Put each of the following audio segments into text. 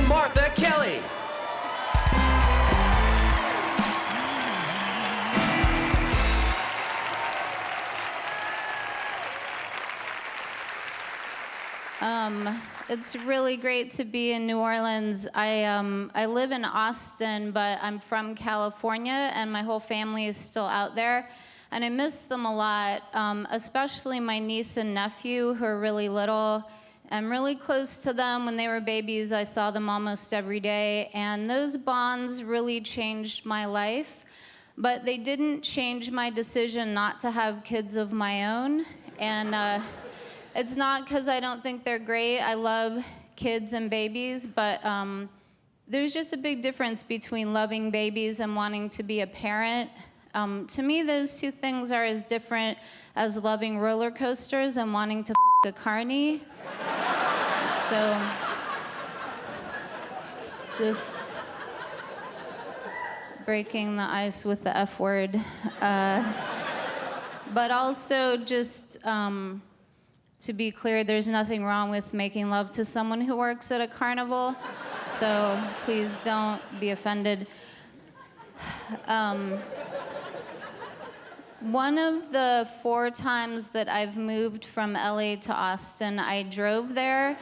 and Martha Kelly. It's really great to be in New Orleans. I live in Austin, but I'm from California, and my whole family is still out there. And I miss them a lot, especially my niece and nephew, who are really little. I'm really close to them. When they were babies, I saw them almost every day, and those bonds really changed my life. But they didn't change my decision not to have kids of my own. And it's not because I don't think they're great. I love kids and babies, but there's just a big difference between loving babies and wanting to be a parent. To me, those two things are as different as loving roller coasters and wanting to a carny. So, just breaking the ice with the F word. But also just, to be clear, there's nothing wrong with making love to someone who works at a carnival, so please don't be offended. One of the 4 times that I've moved from LA to Austin, I drove there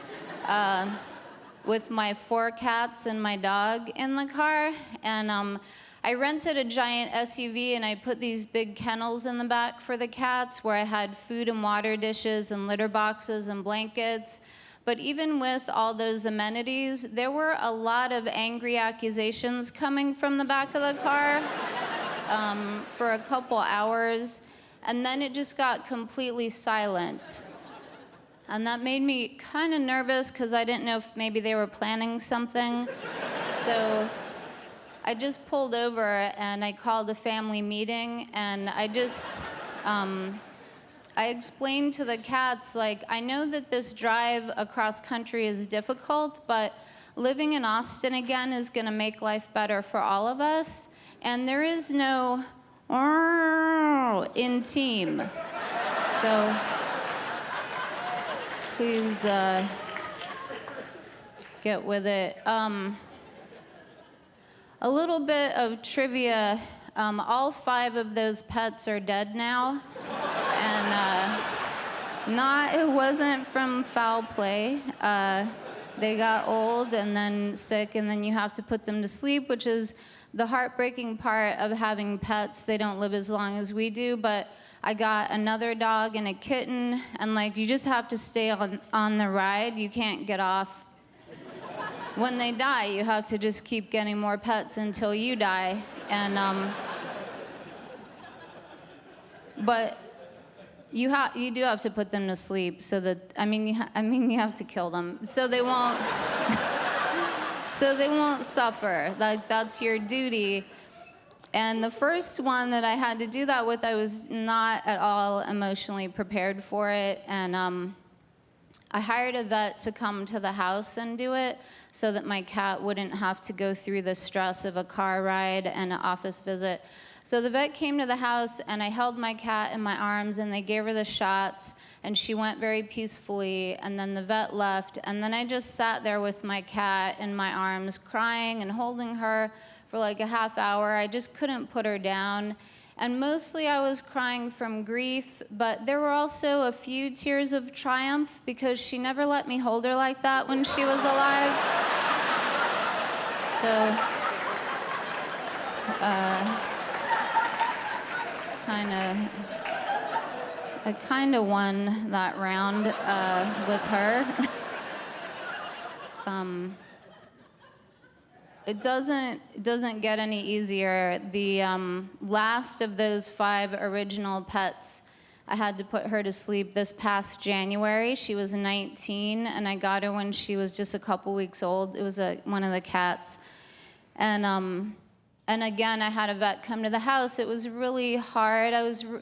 with my 4 cats and my dog in the car, and I rented a giant SUV, and I put these big kennels in the back for the cats where I had food and water dishes and litter boxes and blankets. But even with all those amenities, there were a lot of angry accusations coming from the back of the car for a couple hours, and then it just got completely silent. And that made me kind of nervous because I didn't know if maybe they were planning something. So I just pulled over and I called a family meeting, and I just, I explained to the cats, like, I know that this drive across country is difficult, but living in Austin again is gonna make life better for all of us, and there is no in team. So please get with it. A little bit of trivia, all 5 of those pets are dead now, and it wasn't from foul play. They got old and then sick, and then you have to put them to sleep, which is the heartbreaking part of having pets. They don't live as long as we do, but I got another dog and a kitten, and like, you just have to stay on the ride. You can't get off. When they die, you have to just keep getting more pets until you die. And but you do have to put them to sleep so that you have to kill them so they won't suffer. Like, that's your duty. And the first one that I had to do that with, I was not at all emotionally prepared for it, and I hired a vet to come to the house and do it so that my cat wouldn't have to go through the stress of a car ride and an office visit. So the vet came to the house, and I held my cat in my arms, and they gave her the shots, and she went very peacefully, and then the vet left, and then I just sat there with my cat in my arms, crying and holding her for like a half hour. I just couldn't put her down. And mostly I was crying from grief, but there were also a few tears of triumph because she never let me hold her like that when she was alive. So, I kind of won that round with her. It doesn't get any easier. The last of those 5 original pets, I had to put her to sleep this past January. She was 19, and I got her when she was just a couple weeks old. It was one of the cats. And again, I had a vet come to the house. It was really hard.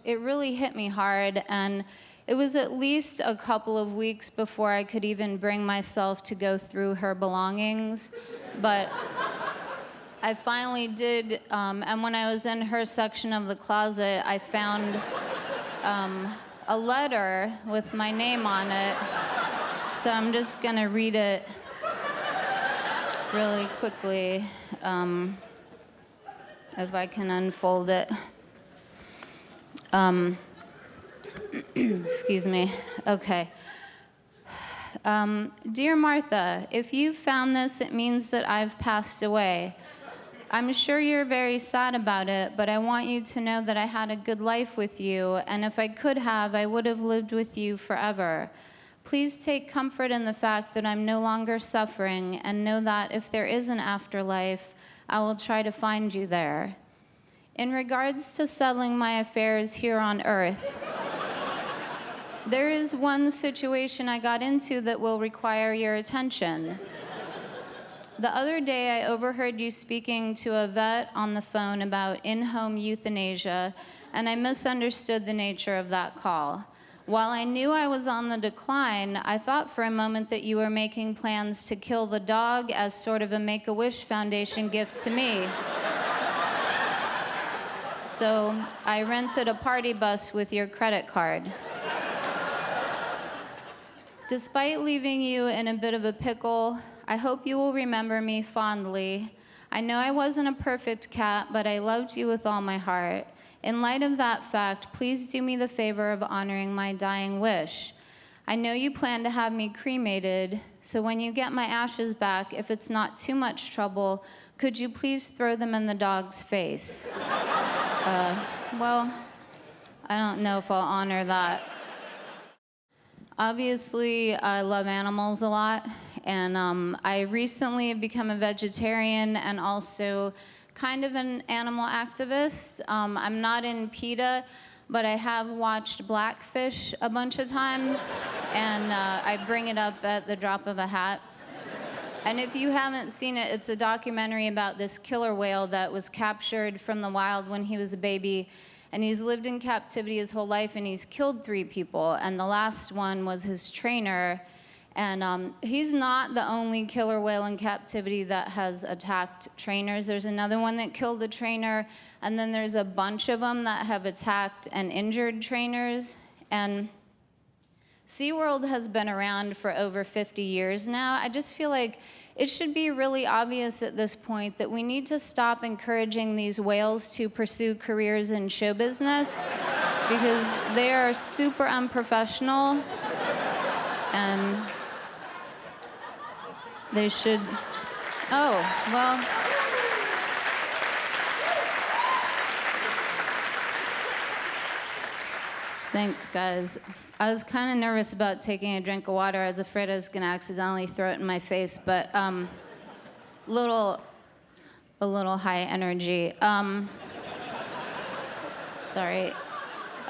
It really hit me hard, and it was at least a couple of weeks before I could even bring myself to go through her belongings. But I finally did, and when I was in her section of the closet, I found a letter with my name on it. So I'm just gonna read it. really quickly, if I can unfold it. Excuse me. Okay. Dear Martha, if you found this, it means that I've passed away. I'm sure you're very sad about it, but I want you to know that I had a good life with you, and if I could have, I would have lived with you forever. Please take comfort in the fact that I'm no longer suffering, and know that if there is an afterlife, I will try to find you there. In regards to settling my affairs here on earth, there is one situation I got into that will require your attention. The other day, I overheard you speaking to a vet on the phone about in-home euthanasia, and I misunderstood the nature of that call. While I knew I was on the decline, I thought for a moment that you were making plans to kill the dog as sort of a Make-A-Wish Foundation gift to me. So I rented a party bus with your credit card. Despite leaving you in a bit of a pickle, I hope you will remember me fondly. I know I wasn't a perfect cat, but I loved you with all my heart. In light of that fact, please do me the favor of honoring my dying wish. I know you plan to have me cremated, so when you get my ashes back, if it's not too much trouble, could you please throw them in the dog's face? Well, I don't know if I'll honor that. Obviously, I love animals a lot, and I recently have become a vegetarian and also kind of an animal activist. I'm not in PETA, but I have watched Blackfish a bunch of times, and I bring it up at the drop of a hat. And if you haven't seen it, it's a documentary about this killer whale that was captured from the wild when he was a baby. And he's lived in captivity his whole life, and he's killed 3 people. And the last one was his trainer. And he's not the only killer whale in captivity that has attacked trainers. There's another one that killed a trainer. And then there's a bunch of them that have attacked and injured trainers. And SeaWorld has been around for over 50 years now. I just feel like it should be really obvious at this point that we need to stop encouraging these whales to pursue careers in show business because they are super unprofessional, and they should, oh, well. Thanks, guys. I was kind of nervous about taking a drink of water. I was afraid I was going to accidentally throw it in my face, but a little high energy. Sorry.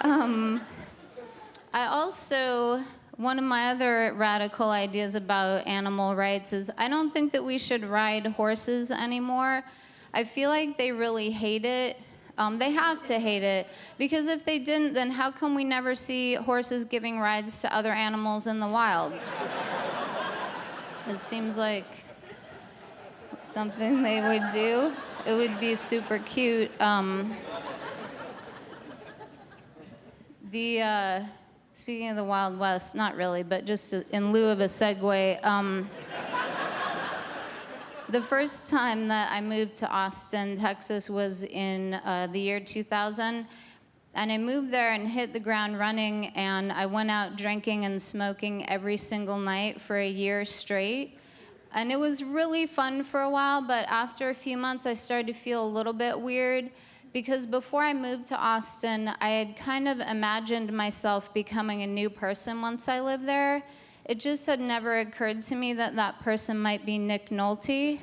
I also, one of my other radical ideas about animal rights is I don't think that we should ride horses anymore. I feel like they really hate it. They have to hate it, because if they didn't, then how come we never see horses giving rides to other animals in the wild? It seems like something they would do. It would be super cute. Speaking of the Wild West, not really, but just in lieu of a segue, the first time that I moved to Austin, Texas, was in the year 2000. And I moved there and hit the ground running, and I went out drinking and smoking every single night for a year straight. And it was really fun for a while, but after a few months, I started to feel a little bit weird, because before I moved to Austin, I had kind of imagined myself becoming a new person once I lived there. It just had never occurred to me that that person might be Nick Nolte.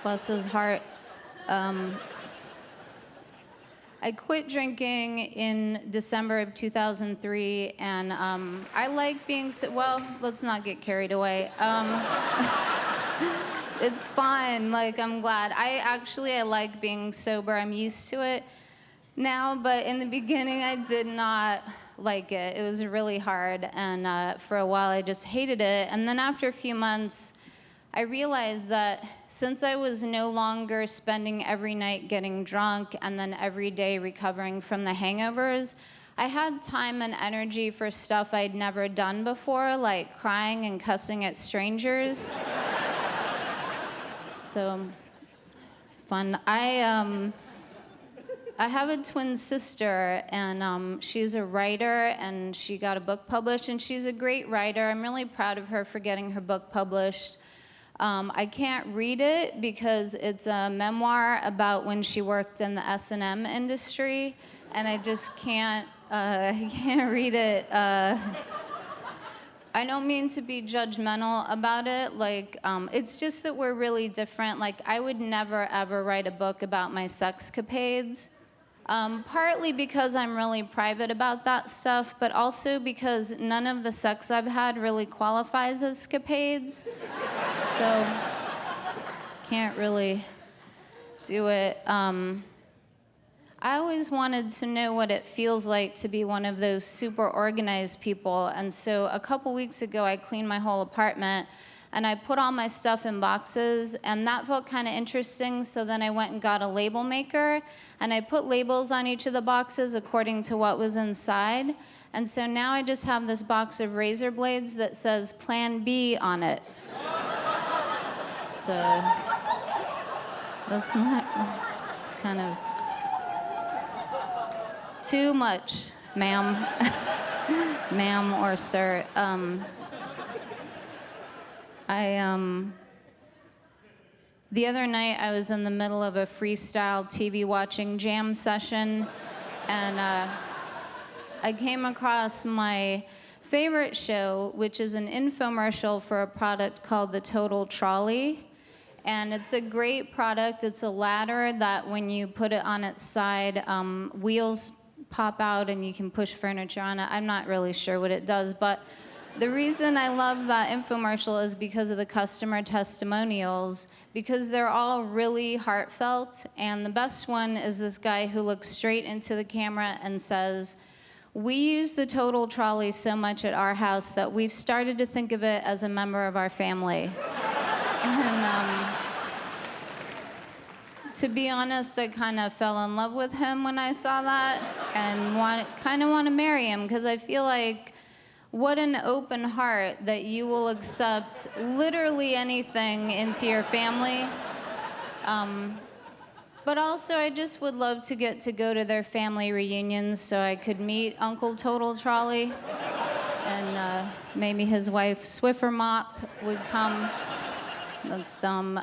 Bless his heart. I quit drinking in December of 2003, and I like being, well, let's not get carried away. It's fine, like, I'm glad. I like being sober. I'm used to it now, but in the beginning, I did not like it. It was really hard, and for a while, I just hated it. And then after a few months, I realized that since I was no longer spending every night getting drunk and then every day recovering from the hangovers, I had time and energy for stuff I'd never done before, like crying and cussing at strangers. So it's fun. I have a twin sister, and she's a writer, and she got a book published, and she's a great writer. I'm really proud of her for getting her book published. I can't read it because it's a memoir about when she worked in the S&M industry, and I just can't read it. I don't mean to be judgmental about it. It's just that we're really different. Like, I would never, ever write a book about my sexcapades. Partly because I'm really private about that stuff, but also because none of the sex I've had really qualifies as escapades. So, can't really do it. I always wanted to know what it feels like to be one of those super organized people. And so a couple weeks ago, I cleaned my whole apartment, and I put all my stuff in boxes, and that felt kind of interesting. So then I went and got a label maker, and I put labels on each of the boxes according to what was inside. And so now I just have this box of razor blades that says Plan B on it. So that's not, it's kind of too much, ma'am, ma'am or sir. The other night I was in the middle of a freestyle TV watching jam session, and I came across my favorite show, which is an infomercial for a product called the Total Trolley. And it's a great product. It's a ladder that when you put it on its side, wheels pop out and you can push furniture on it. I'm not really sure what it does, but the reason I love that infomercial is because of the customer testimonials, because they're all really heartfelt. And the best one is this guy who looks straight into the camera and says, "We use the Total Trolley so much at our house that we've started to think of it as a member of our family." And to be honest, I kind of fell in love with him when I saw that, and kind of want to marry him, because I feel like what an open heart that you will accept literally anything into your family. But also, I just would love to get to go to their family reunions so I could meet Uncle Total Trolley, and maybe his wife Swiffer Mop would come. That's dumb.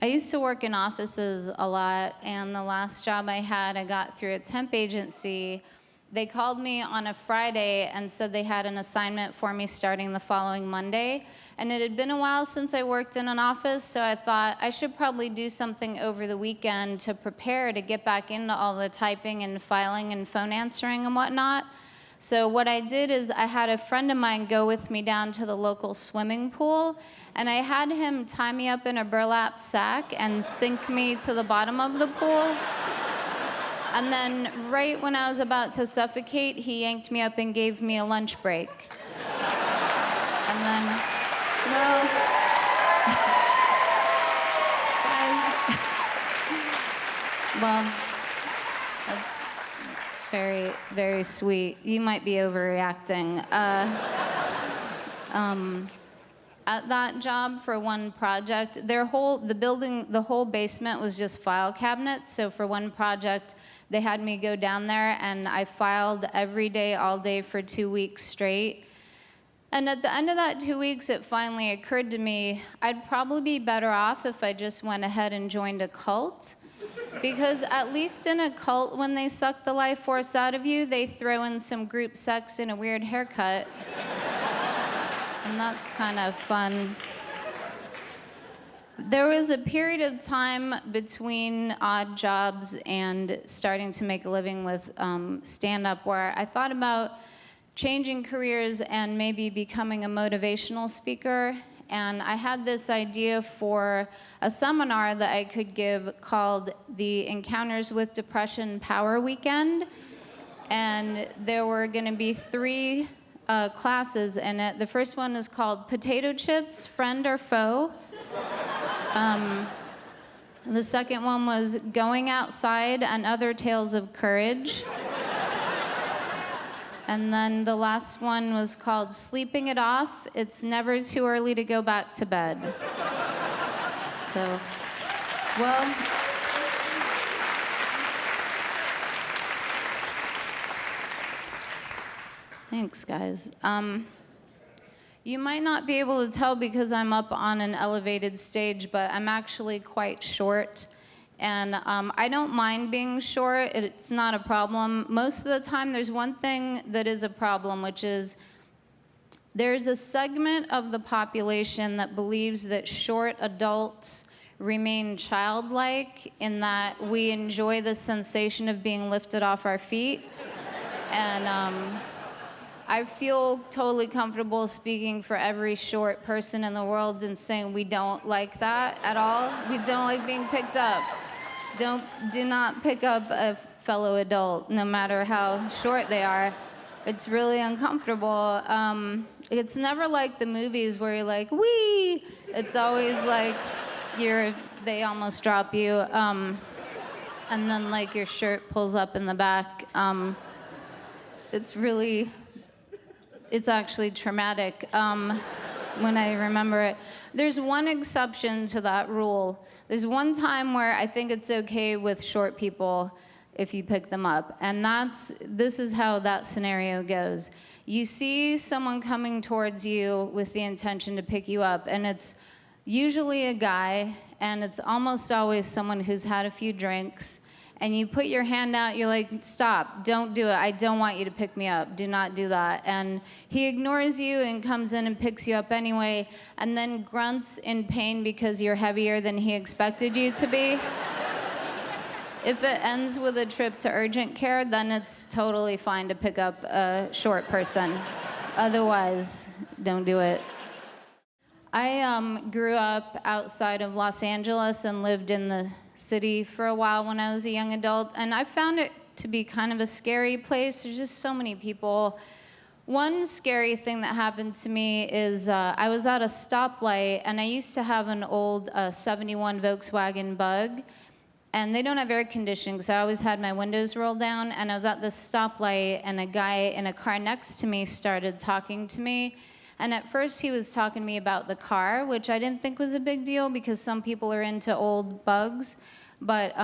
I used to work in offices a lot, and the last job I had, I got through a temp agency. They called me on a Friday and said they had an assignment for me starting the following Monday. And it had been a while since I worked in an office, so I thought I should probably do something over the weekend to prepare to get back into all the typing and filing and phone answering and whatnot. So what I did is I had a friend of mine go with me down to the local swimming pool, and I had him tie me up in a burlap sack and sink me to the bottom of the pool. And then right when I was about to suffocate, he yanked me up and gave me a lunch break. And then, well, guys, well, that's very, very sweet. You might be overreacting. At that job, for one project, the whole basement was just file cabinets. So for one project, they had me go down there, and I filed every day, all day for 2 weeks straight. And at the end of that 2 weeks, it finally occurred to me, I'd probably be better off if I just went ahead and joined a cult. Because at least in a cult, when they suck the life force out of you, they throw in some group sex and a weird haircut. And that's kind of fun. There was a period of time between odd jobs and starting to make a living with stand-up where I thought about changing careers and maybe becoming a motivational speaker. And I had this idea for a seminar that I could give called the Encounters with Depression Power Weekend. And there were going to be 3 classes in it. The first one is called Potato Chips, Friend or Foe. The second one was Going Outside and Other Tales of Courage. And then the last one was called Sleeping It Off. It's never too early to go back to bed. So, well, thanks, guys. You might not be able to tell because I'm up on an elevated stage, but I'm actually quite short. And I don't mind being short. It's not a problem. Most of the time, there's one thing that is a problem, which is there's a segment of the population that believes that short adults remain childlike in that we enjoy the sensation of being lifted off our feet. And I feel totally comfortable speaking for every short person in the world and saying we don't like that at all. We don't like being picked up. Do not pick up a fellow adult, no matter how short they are. It's really uncomfortable. It's never like the movies where you're like, wee! It's always like they almost drop you. And then like your shirt pulls up in the back. It's actually traumatic when I remember it. There's one exception to that rule. There's one time where I think it's okay with short people if you pick them up. And this is how that scenario goes. You see someone coming towards you with the intention to pick you up, and it's usually a guy, and it's almost always someone who's had a few drinks. And you put your hand out, you're like, stop, don't do it. I don't want you to pick me up. Do not do that. And he ignores you and comes in and picks you up anyway, and then grunts in pain because you're heavier than he expected you to be. If it ends with a trip to urgent care, then it's totally fine to pick up a short person. Otherwise, don't do it. I grew up outside of Los Angeles and lived in the city for a while when I was a young adult, and I found it to be kind of a scary place. There's just so many people. One scary thing that happened to me is I was at a stoplight, and I used to have an old 71 Volkswagen Bug, and they don't have air conditioning, so I always had my windows rolled down, and I was at this stoplight, and a guy in a car next to me started talking to me. And at first he was talking to me about the car, which I didn't think was a big deal because some people are into old bugs. But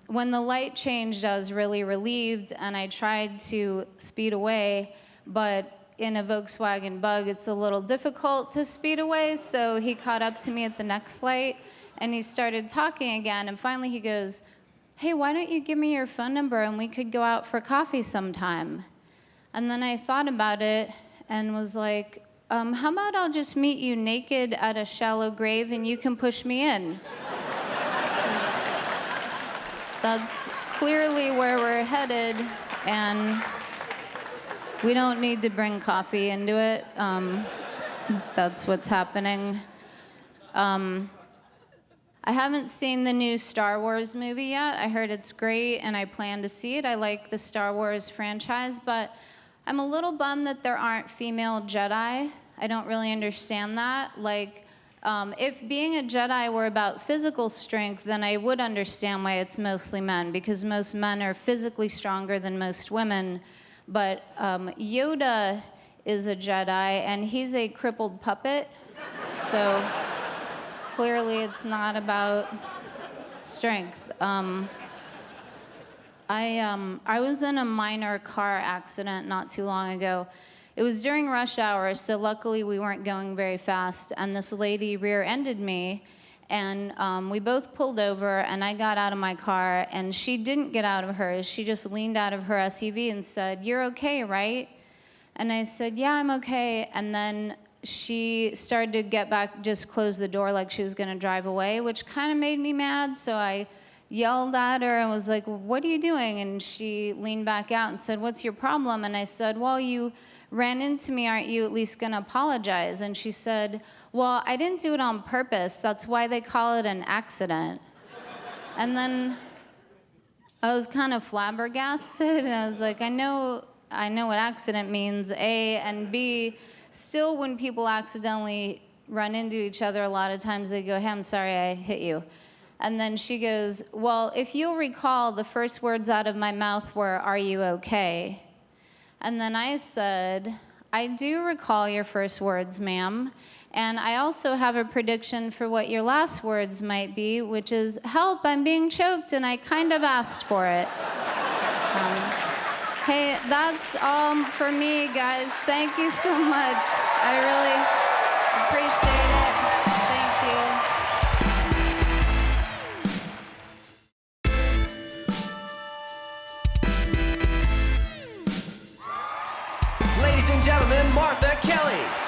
when the light changed, I was really relieved, and I tried to speed away. But in a Volkswagen Bug, it's a little difficult to speed away, so he caught up to me at the next light, and he started talking again. And finally he goes, hey, why don't you give me your phone number and we could go out for coffee sometime? And then I thought about it and was like, how about I'll just meet you naked at a shallow grave and you can push me in? That's clearly where we're headed, and we don't need to bring coffee into it. That's what's happening. I haven't seen the new Star Wars movie yet. I heard it's great, and I plan to see it. I like the Star Wars franchise, but I'm a little bummed that there aren't female Jedi. I don't really understand that. Like, if being a Jedi were about physical strength, then I would understand why it's mostly men, because most men are physically stronger than most women. But Yoda is a Jedi, and he's a crippled puppet. So clearly it's not about strength. I was in a minor car accident not too long ago. It was during rush hour, so luckily we weren't going very fast, and this lady rear-ended me, and we both pulled over, and I got out of my car, and she didn't get out of hers. She just leaned out of her SUV and said, "You're okay, right?" And I said, "Yeah, I'm okay." And then she started to get back, just close the door like she was gonna drive away, which kind of made me mad, so I yelled at her and was like, "What are you doing?" And she leaned back out and said, "What's your problem?" And I said, "Well, you ran into me, aren't you at least gonna apologize?" And she said, "Well, I didn't do it on purpose. That's why they call it an accident." And then I was kind of flabbergasted, and I was like, I know what accident means, A, and B, still when people accidentally run into each other, a lot of times they go, "Hey, I'm sorry I hit you." And then she goes, "Well, if you'll recall, the first words out of my mouth were, 'Are you okay?'" And then I said, I do recall your first words, ma'am. And I also have a prediction for what your last words might be, which is, help, I'm being choked, and I kind of asked for it. Hey, that's all for me, guys. Thank you so much. I really appreciate it. Thank you. Ladies and gentlemen, Martha Kelly.